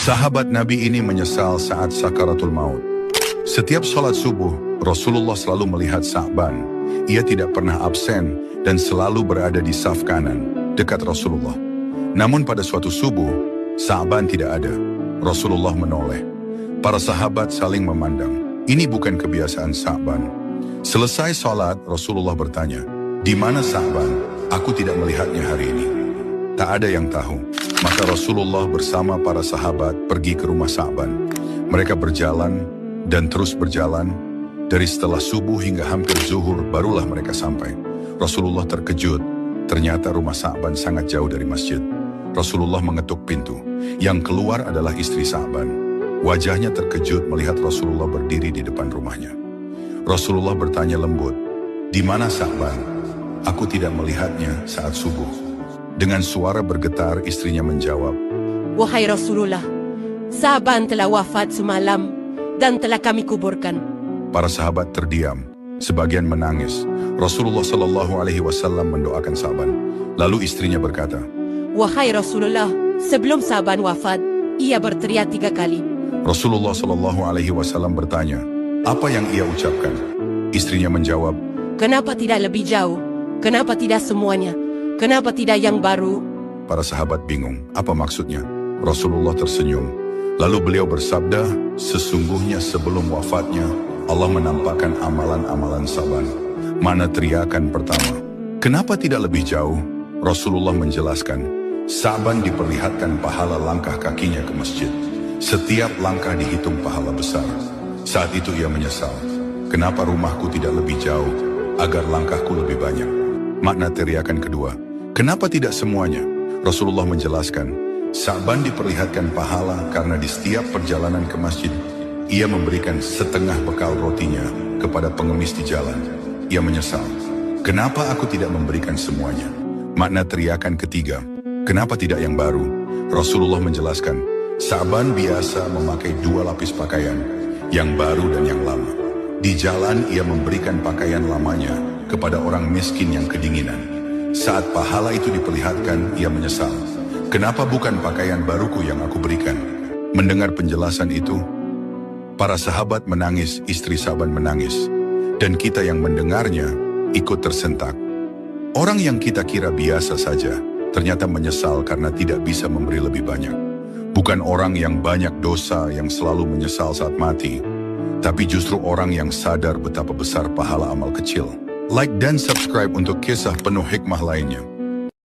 Sahabat Nabi ini menyesal saat sakaratul maut. Setiap sholat subuh, Rasulullah selalu melihat Sa'ban. Ia tidak pernah absen dan selalu berada di saf kanan, dekat Rasulullah. Namun pada suatu subuh, Sa'ban tidak ada. Rasulullah menoleh. Para sahabat saling memandang. Ini bukan kebiasaan Sa'ban. Selesai sholat, Rasulullah bertanya, "Di mana Sa'ban? Aku tidak melihatnya hari ini." Tak ada yang tahu. Maka Rasulullah bersama para sahabat pergi ke rumah Sa'ban. Mereka berjalan dan terus berjalan. Dari setelah subuh hingga hampir zuhur barulah mereka sampai. Rasulullah terkejut. Ternyata rumah Sa'ban sangat jauh dari masjid. Rasulullah mengetuk pintu. Yang keluar adalah istri Sa'ban. Wajahnya terkejut melihat Rasulullah berdiri di depan rumahnya. Rasulullah bertanya lembut, "Di mana Sa'ban? Aku tidak melihatnya saat subuh." Dengan suara bergetar istrinya menjawab, "Wahai Rasulullah, Sa'ban telah wafat semalam dan telah kami kuburkan." Para sahabat terdiam, sebagian menangis. Rasulullah Shallallahu Alaihi Wasallam mendoakan Sa'ban. Lalu istrinya berkata, "Wahai Rasulullah, sebelum Sa'ban wafat, ia berteriak 3 kali." Rasulullah Shallallahu Alaihi Wasallam bertanya, "Apa yang ia ucapkan?" Istrinya menjawab, "Kenapa tidak lebih jauh? Kenapa tidak semuanya? Kenapa tidak yang baru?" Para sahabat bingung, apa maksudnya? Rasulullah tersenyum. Lalu beliau bersabda, "Sesungguhnya sebelum wafatnya, Allah menampakkan amalan-amalan Sa'ban. Mana teriakan pertama? Kenapa tidak lebih jauh?" Rasulullah menjelaskan, Sa'ban diperlihatkan pahala langkah kakinya ke masjid. Setiap langkah dihitung pahala besar. Saat itu ia menyesal. Kenapa rumahku tidak lebih jauh, agar langkahku lebih banyak? Makna teriakan kedua, kenapa tidak semuanya? Rasulullah menjelaskan, Sa'ban diperlihatkan pahala karena di setiap perjalanan ke masjid, ia memberikan setengah bekal rotinya kepada pengemis di jalan. Ia menyesal, kenapa aku tidak memberikan semuanya? Makna teriakan ketiga, kenapa tidak yang baru? Rasulullah menjelaskan, Sa'ban biasa memakai 2 lapis pakaian, yang baru dan yang lama. Di jalan ia memberikan pakaian lamanya kepada orang miskin yang kedinginan. Saat pahala itu diperlihatkan, ia menyesal. Kenapa bukan pakaian baruku yang aku berikan? Mendengar penjelasan itu, para sahabat menangis, istri Sa'ban menangis. Dan kita yang mendengarnya ikut tersentak. Orang yang kita kira biasa saja, ternyata menyesal karena tidak bisa memberi lebih banyak. Bukan orang yang banyak dosa yang selalu menyesal saat mati, tapi justru orang yang sadar betapa besar pahala amal kecil. Like dan subscribe untuk kisah penuh hikmah lainnya.